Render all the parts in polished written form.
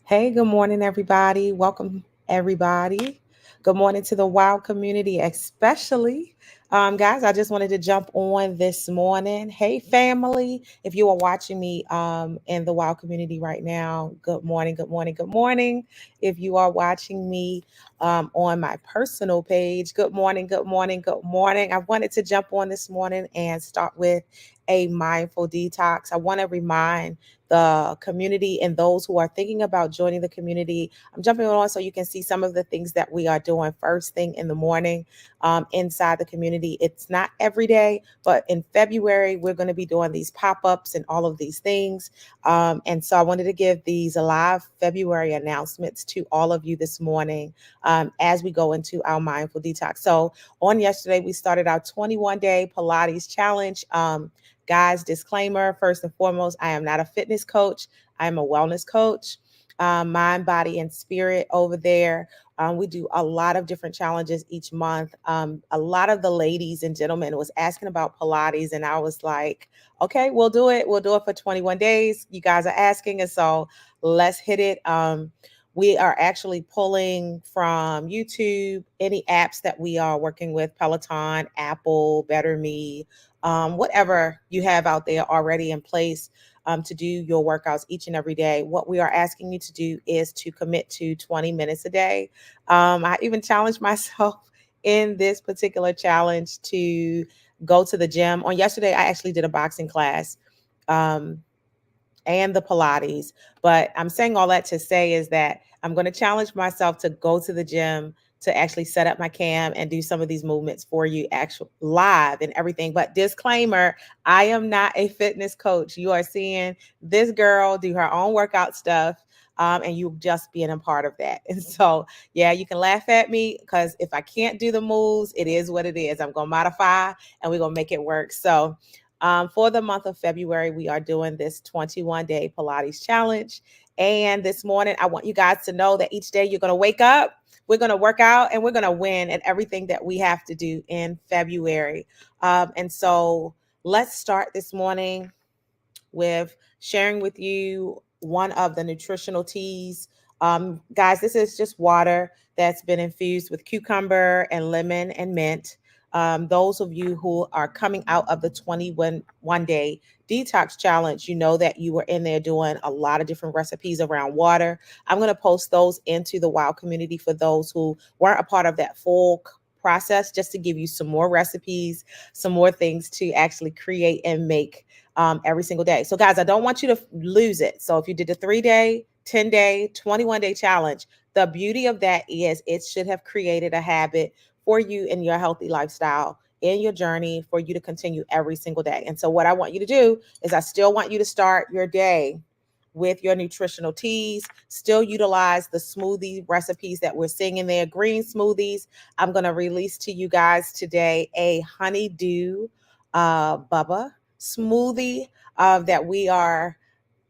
Hey, good morning, everybody. Welcome, everybody. Good morning to the WOW community, especially. Guys, I just wanted to jump on this morning. Hey, family. If you are watching me in the WOW community right now, good morning, good morning, good morning. If you are watching me on my personal page, good morning, good morning, good morning. I wanted to jump on this morning and start with a mindful detox. I want to remind the community and those who are thinking about joining the community. I'm jumping on so you can see some of the things that we are doing first thing in the morning inside the community. It's not every day, but in February, we're going to be doing these pop ups and all of these things. And so I wanted to give these live February announcements to all of you this morning as we go into our mindful detox. So on yesterday, we started our 21-day Pilates challenge. Guys, disclaimer first and foremost, I am not a fitness coach. I am a wellness coach, mind, body, and spirit over there. We do a lot of different challenges each month. A lot of the ladies and gentlemen was asking about Pilates, and I was like, okay, we'll do it. We'll do it for 21 days. You guys are asking, and so let's hit it. We are actually pulling from YouTube, any apps that we are working with, Peloton, Apple, Better Me, whatever you have out there already in place to do your workouts each and every day. What we are asking you to do is to commit to 20 minutes a day. I even challenged myself in this particular challenge to go to the gym. On yesterday, I actually did a boxing class. And the Pilates. But I'm saying all that to say is that I'm going to challenge myself to go to the gym to actually set up my cam and do some of these movements for you actual live and everything. But disclaimer, I am not a fitness coach. You are seeing this girl do her own workout stuff. And you just being a part of that. And so, yeah, you can laugh at me because if I can't do the moves, it is what it is. I'm going to modify and we're going to make it work. So, for the month of February, we are doing this 21-day Pilates challenge. And this morning, I want you guys to know that each day you're going to wake up, we're going to work out, and we're going to win at everything that we have to do in February. And so let's start this morning with sharing with you one of the nutritional teas. Guys, this is just water that's been infused with cucumber and lemon and mint. Those of you who are coming out of the 21 day detox challenge, you know that you were in there doing a lot of different recipes around water. I'm going to post those into the WOW community for those who weren't a part of that full process, just to give you some more recipes, some more things to actually create and make every single day. So, guys, I don't want you to lose it. So, if you did the 3-day, 10-day, 21-day challenge, the beauty of that is it should have created a habit for you in your healthy lifestyle, in your journey, for you to continue every single day. And so, what I want you to do is I still want you to start your day with your nutritional teas, still utilize the smoothie recipes that we're seeing in there, green smoothies. I'm going to release to you guys today a honeydew Bubba smoothie that we are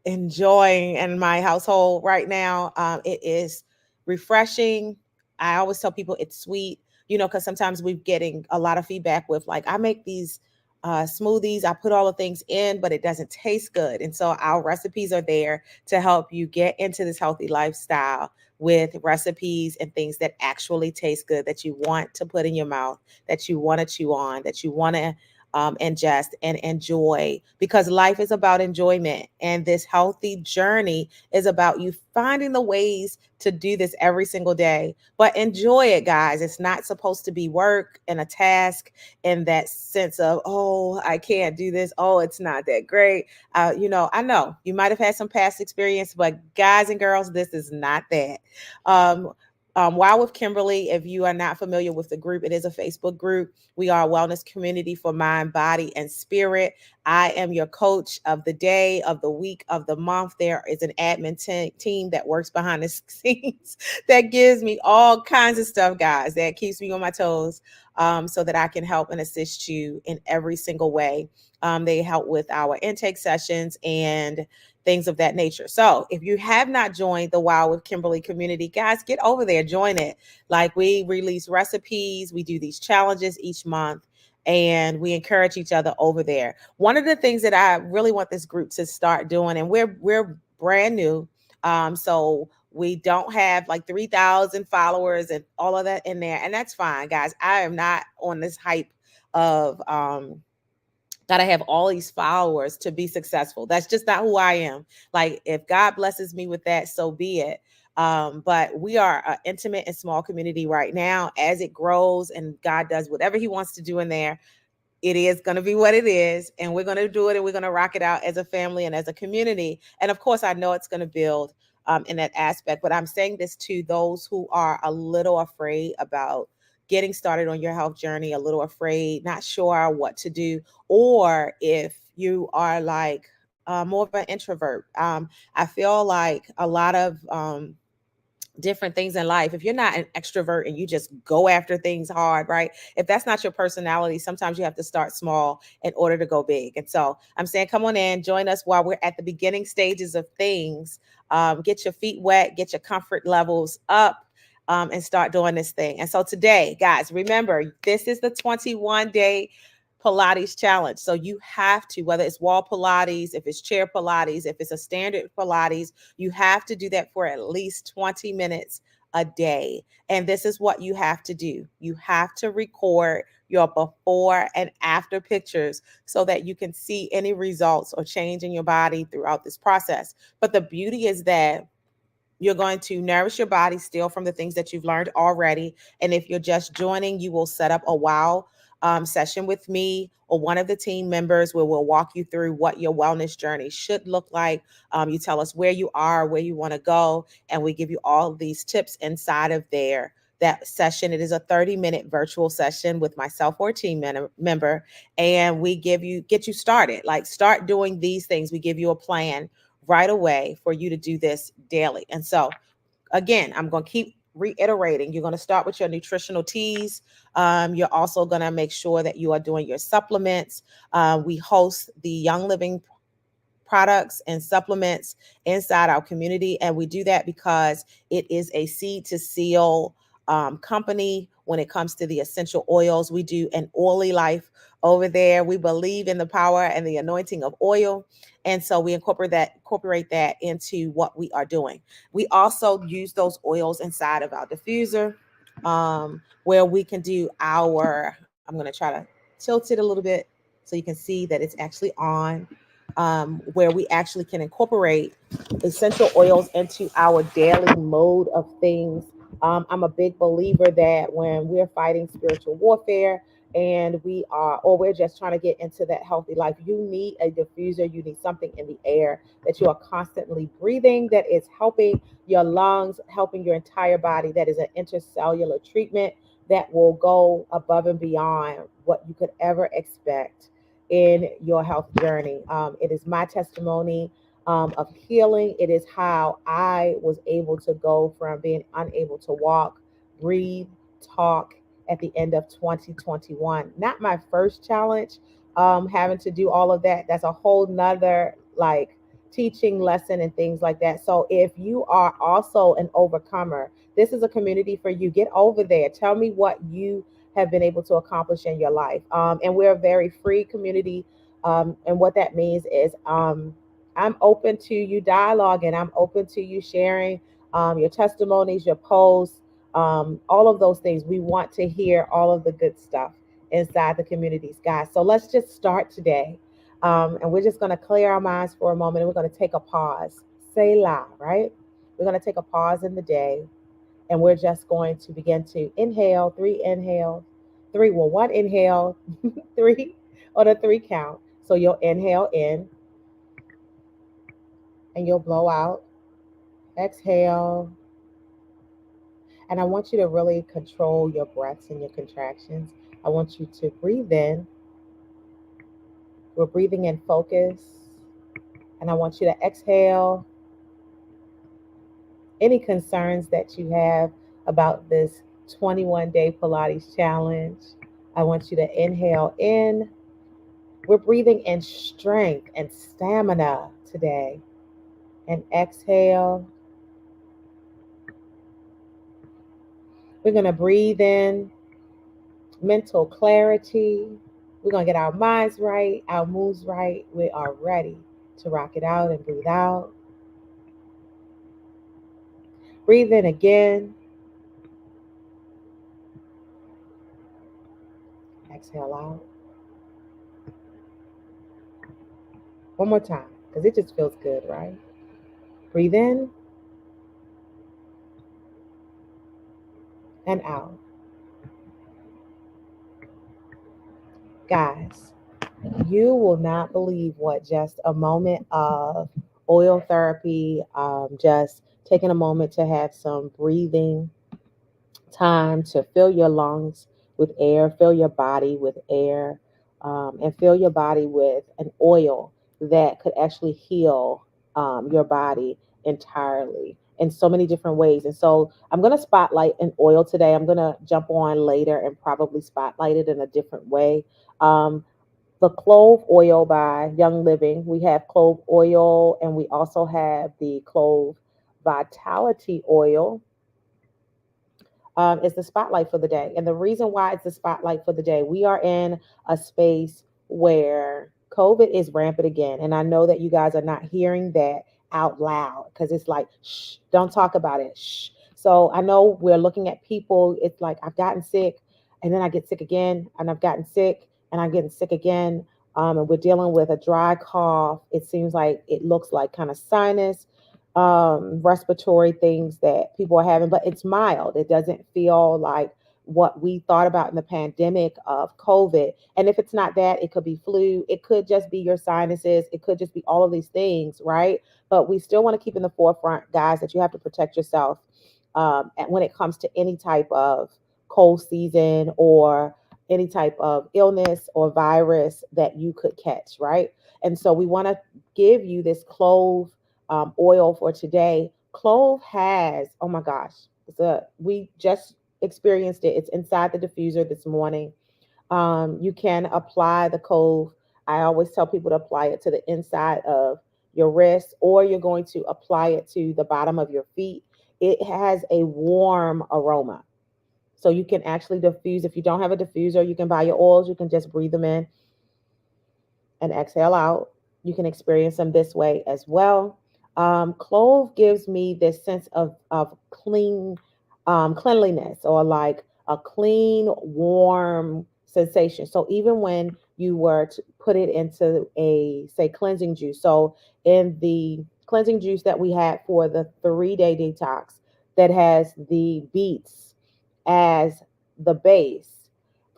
enjoying in my household right now. It is refreshing. I always tell people it's sweet, because sometimes we're getting a lot of feedback with like, I make these smoothies, I put all the things in, but it doesn't taste good. And so our recipes are there to help you get into this healthy lifestyle with recipes and things that actually taste good, that you want to put in your mouth, that you want to chew on, that you want to ingest and enjoy, because life is about enjoyment. And this healthy journey is about you finding the ways to do this every single day. But enjoy it, guys. It's not supposed to be work and a task in that sense of, oh, I can't do this. Oh, it's not that great. I know you might have had some past experience, but guys and girls, this is not that. Wow with Kimberly, if you are not familiar with the group, it is a Facebook group. We are a wellness community for mind, body, and spirit. I am your coach of the day, of the week, of the month. There is an admin team that works behind the scenes that gives me all kinds of stuff, guys, that keeps me on my toes, so that I can help and assist you in every single way. They help with our intake sessions and things of that nature. So if you have not joined the Wow with Kimberly community, guys, get over there, join it. Like, we release recipes, we do these challenges each month, and we encourage each other over there. One of the things that I really want this group to start doing, and we're brand new, so We don't have like 3,000 followers and all of that in there. And that's fine, guys. I am not on this hype of gotta have all these followers to be successful. That's just not who I am. Like, if God blesses me with that, so be it. But we are an intimate and small community right now. As it grows and God does whatever he wants to do in there, it is going to be what it is, and we're going to do it, and we're going to rock it out as a family and as a community. And of course, I know it's going to build in that aspect, but I'm saying this to those who are a little afraid about getting started on your health journey, a little afraid, not sure what to do, or if you are like more of an introvert. I feel like a lot of different things in life, if you're not an extrovert and you just go after things hard, right? If that's not your personality, sometimes you have to start small in order to go big. And so I'm saying, come on in, join us while we're at the beginning stages of things. Get your feet wet, get your comfort levels up, and start doing this thing. And so today, guys, remember, this is the 21-day Pilates challenge. So you have to, whether it's wall Pilates, if it's chair Pilates, if it's a standard Pilates, you have to do that for at least 20 minutes a day. And this is what you have to do. You have to record your before and after pictures so that you can see any results or change in your body throughout this process. But the beauty is that you're going to nourish your body still from the things that you've learned already. And if you're just joining, you will set up a wow session with me or one of the team members where we'll walk you through what your wellness journey should look like. You tell us where you are, where you want to go, and we give you all these tips inside of there. That session, it is a 30-minute virtual session with myself or a team member, and we get you started. Like, start doing these things. We give you a plan right away for you to do this daily. And so, again, I'm going to keep reiterating. You're going to start with your nutritional teas. You're also going to make sure that you are doing your supplements. We host the Young Living products and supplements inside our community. And we do that because it is a seed to seal company when it comes to the essential oils. We do an oily life over there. We believe in the power and the anointing of oil. And so we incorporate that into what we are doing. We also use those oils inside of our diffuser, where we can do I'm going to try to tilt it a little bit so you can see that it's actually on, where we actually can incorporate essential oils into our daily mode of things. I'm a big believer that when we're fighting spiritual warfare and we're just trying to get into that healthy life, you need a diffuser. You need something in the air that you are constantly breathing, that is helping your lungs, helping your entire body. That is an intercellular treatment that will go above and beyond what you could ever expect in your health journey. It is my testimony of healing. It is how I was able to go from being unable to walk, breathe, talk at the end of 2021. Not my first challenge, having to do all of that. That's a whole nother like teaching lesson and things like that. So if you are also an overcomer, this is a community for you. Get over there. Tell me what you have been able to accomplish in your life. And we're a very free community. And what that means is I'm open to you dialoguing. I'm open to you sharing your testimonies, your posts, all of those things. We want to hear all of the good stuff inside the communities, guys. So let's just start today. And we're just going to clear our minds for a moment, and we're going to take a pause. Selah, right? We're going to take a pause in the day, and we're just going to begin to inhale, one inhale, three on a three count. So you'll inhale in and you'll blow out, exhale. And I want you to really control your breaths and your contractions. I want you to breathe in. We're breathing in focus. And I want you to exhale any concerns that you have about this 21-day Pilates challenge. I want you to inhale in. We're breathing in strength and stamina today. And exhale. We're going to breathe in mental clarity. We're going to get our minds right, our moves right. We are ready to rock it out and breathe out. Breathe in again. Exhale out. One more time, because it just feels good, right? Breathe in and out. Guys, you will not believe what just a moment of oil therapy, just taking a moment to have some breathing time to fill your lungs with air, fill your body with air, and fill your body with an oil that could actually heal your body entirely in so many different ways. And so I'm going to spotlight an oil today. I'm going to jump on later and probably spotlight it in a different way. Um, the clove oil by Young Living. We have clove oil, and we also have the clove vitality oil. Is the spotlight for the day. And the reason why it's the spotlight for the day, we are in a space where COVID is rampant again. And I know that you guys are not hearing that out loud because it's like, shh, don't talk about it. Shh. So I know we're looking at people, it's like, I've gotten sick and then I get sick again, and I've gotten sick and I'm getting sick again. And we're dealing with a dry cough. It seems like it looks like kind of sinus respiratory things that people are having, but it's mild. It doesn't feel like what we thought about in the pandemic of COVID. And if it's not that, it could be flu, it could just be your sinuses, it could just be all of these things, right? But we still want to keep in the forefront, guys, that you have to protect yourself when it comes to any type of cold season or any type of illness or virus that you could catch, right? And so we want to give you this clove oil for today. Clove has, oh my gosh, we just experienced it. It's inside the diffuser this morning. You can apply the clove. I always tell people to apply it to the inside of your wrist, or you're going to apply it to the bottom of your feet. It has a warm aroma. So you can actually diffuse. If you don't have a diffuser, you can buy your oils. You can just breathe them in and exhale out. You can experience them this way as well. Clove gives me this sense of cleanliness, or like a clean, warm sensation. So even when you were to put it into a, say, cleansing juice. So in the cleansing juice that we had for the 3-day detox, that has the beets as the base,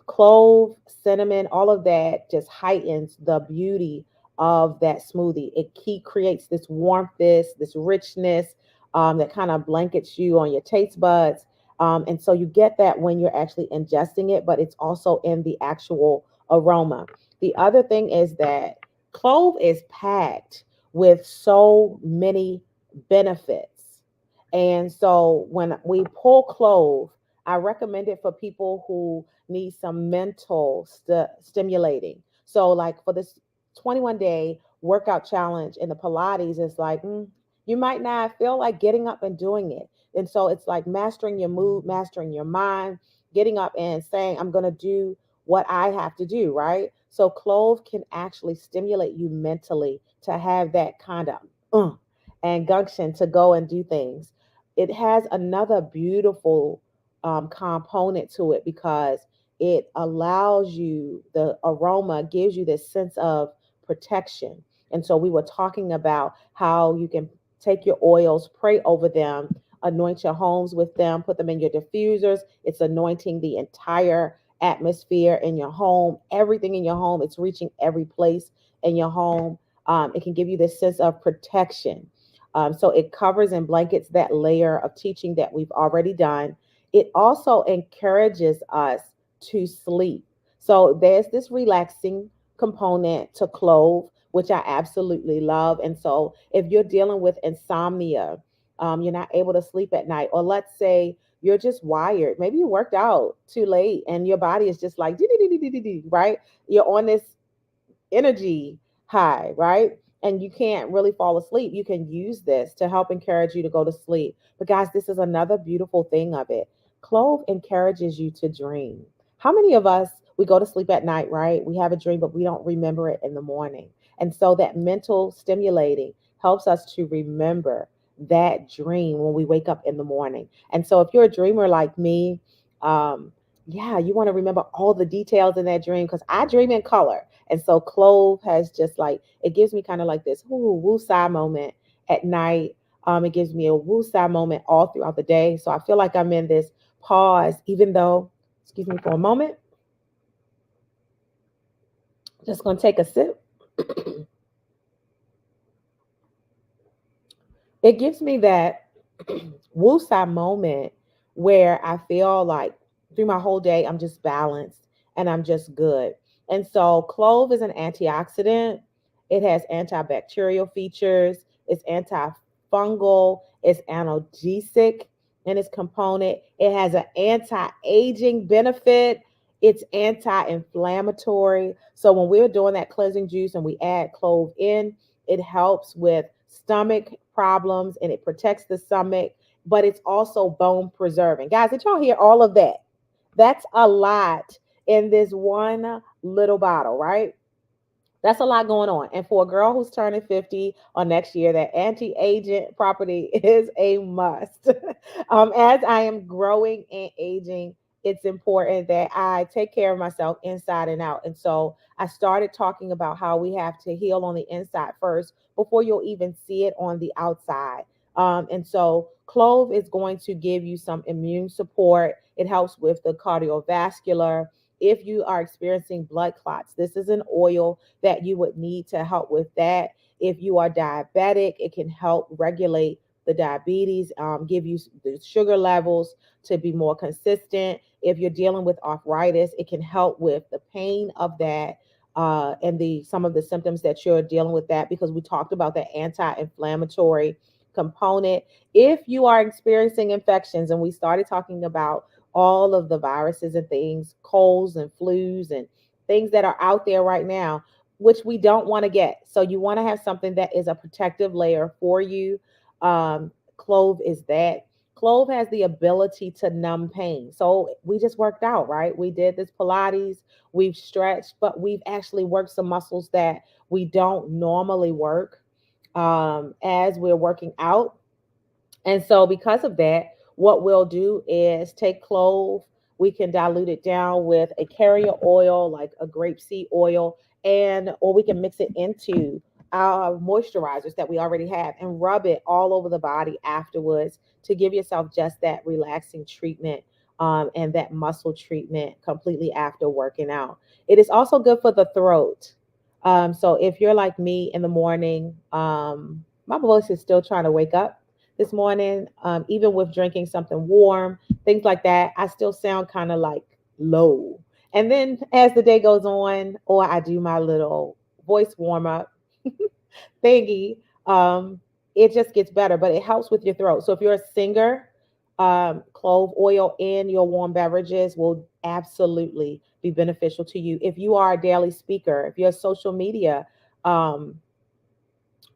clove, cinnamon, all of that just heightens the beauty of that smoothie. It creates this warmth, this richness that kind of blankets you on your taste buds. And so you get that when you're actually ingesting it, but it's also in the actual aroma. The other thing is that clove is packed with so many benefits. And so when we pull clove, I recommend it for people who need some mental stimulating. So, like for this 21-day workout challenge in the Pilates, it's like you might not feel like getting up and doing it. And so it's like mastering your mood, mastering your mind, getting up and saying, I'm going to do what I have to do, right? So, clove can actually stimulate you mentally to have that kind of and gumption to go and do things. It has another beautiful component to it because it allows you, the aroma gives you this sense of protection. And so we were talking about how you can take your oils, pray over them, anoint your homes with them, put them in your diffusers. It's anointing the entire atmosphere in your home, everything in your home. It's reaching every place in your home. It can give you this sense of protection. So it covers and blankets that layer of teaching that we've already done. It also encourages us to sleep. So there's this relaxing component to clove, which I absolutely love. And so if you're dealing with insomnia, you're not able to sleep at night, or let's say you're just wired, maybe you worked out too late and your body is just like, right? You're on this energy high, right? And you can't really fall asleep. You can use this to help encourage you to go to sleep. But guys, this is another beautiful thing of it. Clove encourages you to dream. How many of us, we go to sleep at night, right? We have a dream, but we don't remember it in the morning. And so that mental stimulating helps us to remember that dream when we wake up in the morning. And so if you're a dreamer like me, um, yeah, you want to remember all the details in that dream because I dream in color. And so clove has just like it gives me kind of like this woo-side moment at night. It gives me a woo-side moment all throughout the day. So I feel like I'm in this pause, even though, excuse me for a moment, just gonna take a sip. It gives me that woosah moment where I feel like through my whole day, I'm just balanced and I'm just good. And so, clove is an antioxidant. It has antibacterial features, it's antifungal, it's analgesic in its component. It has an anti aging benefit, it's anti inflammatory. So, when we're doing that cleansing juice and we add clove in, it helps with stomach problems and it protects the stomach, but it's also bone preserving. Guys, did y'all hear all of that? That's a lot in this one little bottle, right? That's a lot going on. And for a girl who's turning 50 or next year, that anti-aging property is a must. As I am growing and aging, it's important that I take care of myself inside and out. And so I started talking about how we have to heal on the inside first before you'll even see it on the outside. And so clove is going to give you some immune support. It helps with the cardiovascular. If you are experiencing blood clots, this is an oil that you would need to help with that. If you are diabetic, it can help regulate the diabetes, give you the sugar levels to be more consistent. If you're dealing with arthritis, it can help with the pain of that. And the some of the symptoms that you're dealing with that because we talked about the anti-inflammatory component. If you are experiencing infections, and we started talking about all of the viruses and things, colds and flus and things that are out there right now, which we don't want to get. So you want to have something that is a protective layer for you. Clove is that. Clove has the ability to numb pain. So we just worked out, right? We did this Pilates, we've stretched, but we've actually worked some muscles that we don't normally work as we're working out. And so, because of that, what we'll do is take clove, we can dilute it down with a carrier oil, like a grapeseed oil, and or we can mix it into our moisturizers that we already have and rub it all over the body afterwards to give yourself just that relaxing treatment and that muscle treatment completely after working out. It is also good for the throat. So, if you're like me in the morning, my voice is still trying to wake up this morning, even with drinking something warm, things like that, I still sound kind of like low. And then as the day goes on, or I do my little voice warm up thingy, it just gets better, but it helps with your throat. So if you're a singer, clove oil in your warm beverages will absolutely be beneficial to you. If you are a daily speaker, if you're a social media um,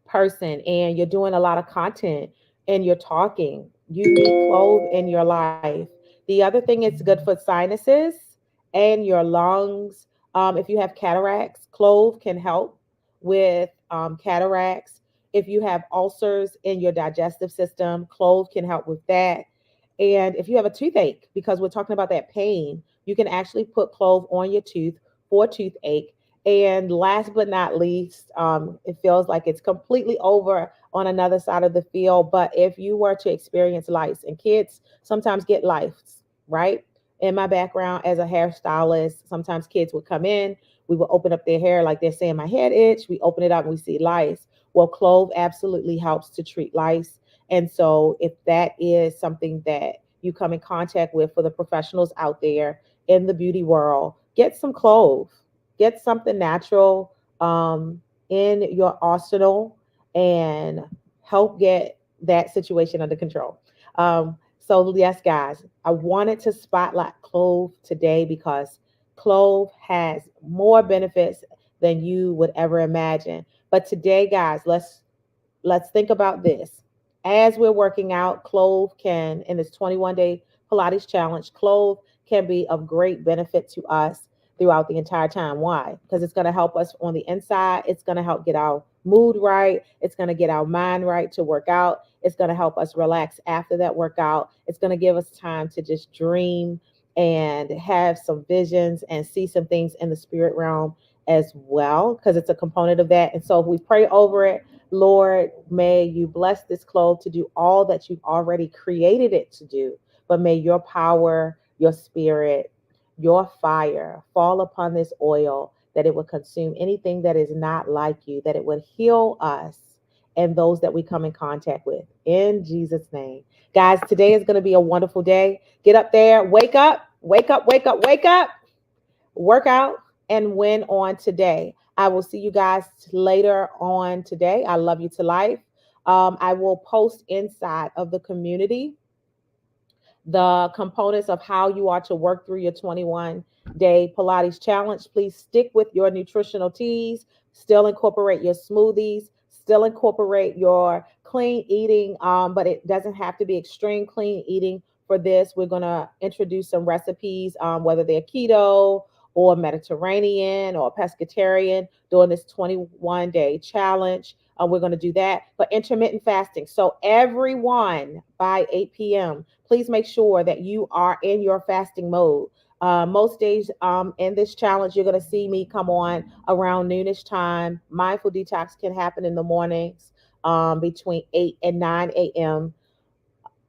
person and you're doing a lot of content and you're talking, you need clove in your life. The other thing it's good for sinuses and your lungs. If you have cataracts, clove can help with cataracts. If you have ulcers in your digestive system, clove can help with that. And if you have a toothache, because we're talking about that pain, you can actually put clove on your tooth for toothache. And last but not least, it feels like it's completely over on another side of the field. But if you were to experience lice, and kids sometimes get lice, right? In my background as a hairstylist, sometimes kids would come in, we would open up their hair like they're saying my head itch. We open it up and we see lice. Well, clove absolutely helps to treat lice. And so, if that is something that you come in contact with for the professionals out there in the beauty world, get some clove, get something natural in your arsenal and help get that situation under control. So, yes, guys, I wanted to spotlight clove today because clove has more benefits than you would ever imagine. But today, guys, let's think about this. As we're working out, clove can, in this 21-day Pilates challenge, clove can be of great benefit to us throughout the entire time. Why? Because it's going to help us on the inside. It's going to help get our mood right. It's going to get our mind right to work out. It's going to help us relax after that workout. It's going to give us time to just dream and have some visions and see some things in the spirit realm as well, because it's a component of that. And so if we pray over it, Lord, may you bless this clove to do all that you've already created it to do. But may your power, your spirit, your fire fall upon this oil, that it would consume anything that is not like you, that it would heal us and those that we come in contact with. In Jesus' name. Guys, today is going to be a wonderful day. Get up there, wake up, wake up, wake up, wake up, work out, and win on today. I will see you guys later on today. I love you to life. I will post inside of the community the components of how you are to work through your 21-day Pilates challenge. Please stick with your nutritional teas, still incorporate your smoothies, still incorporate your clean eating, but it doesn't have to be extreme clean eating for this. We're going to introduce some recipes, whether they're keto or Mediterranean or pescatarian, during this 21-day challenge. We're going to do that, but intermittent fasting. So everyone by 8 p.m., please make sure that you are in your fasting mode. Most days in this challenge, you're going to see me come on around noonish time. Mindful detox can happen in the mornings between 8 and 9 a.m.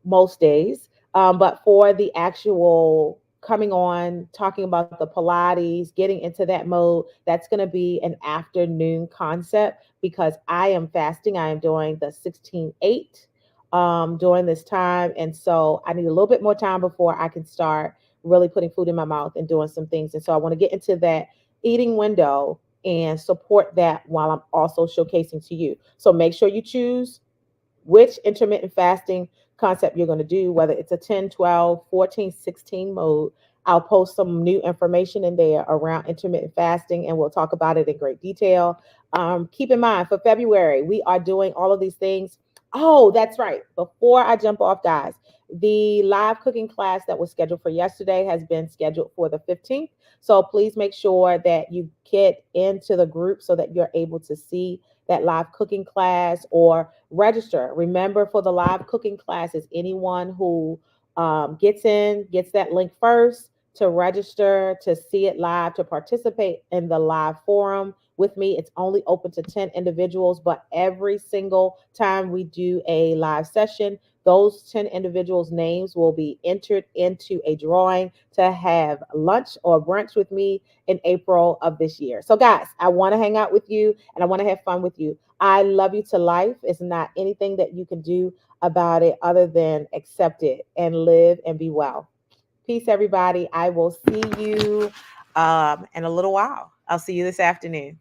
most days. But for the actual coming on, talking about the Pilates, getting into that mode, that's going to be an afternoon concept, because I am fasting. I am doing the 16-8 during this time. And so I need a little bit more time before I can start really putting food in my mouth and doing some things. And so I want to get into that eating window and support that while I'm also showcasing to you. So make sure you choose which intermittent fasting concept you're going to do, whether it's a 10, 12, 14, 16 mode. I'll post some new information in there around intermittent fasting, and we'll talk about it in great detail. Keep in mind, for February, we are doing all of these things. Oh, that's right. Before I jump off, guys, the live cooking class that was scheduled for yesterday has been scheduled for the 15th. So please make sure that you get into the group so that you're able to see that live cooking class or register. Remember, for the live cooking classes, anyone who gets that link first to register, to see it live, to participate in the live forum with me. It's only open to 10 individuals, but every single time we do a live session, those 10 individuals' names will be entered into a drawing to have lunch or brunch with me in April of this year. So, guys, I want to hang out with you and I want to have fun with you. I love you to life. It's not anything that you can do about it other than accept it and live and be well. Peace, everybody. I will see you in a little while. I'll see you this afternoon.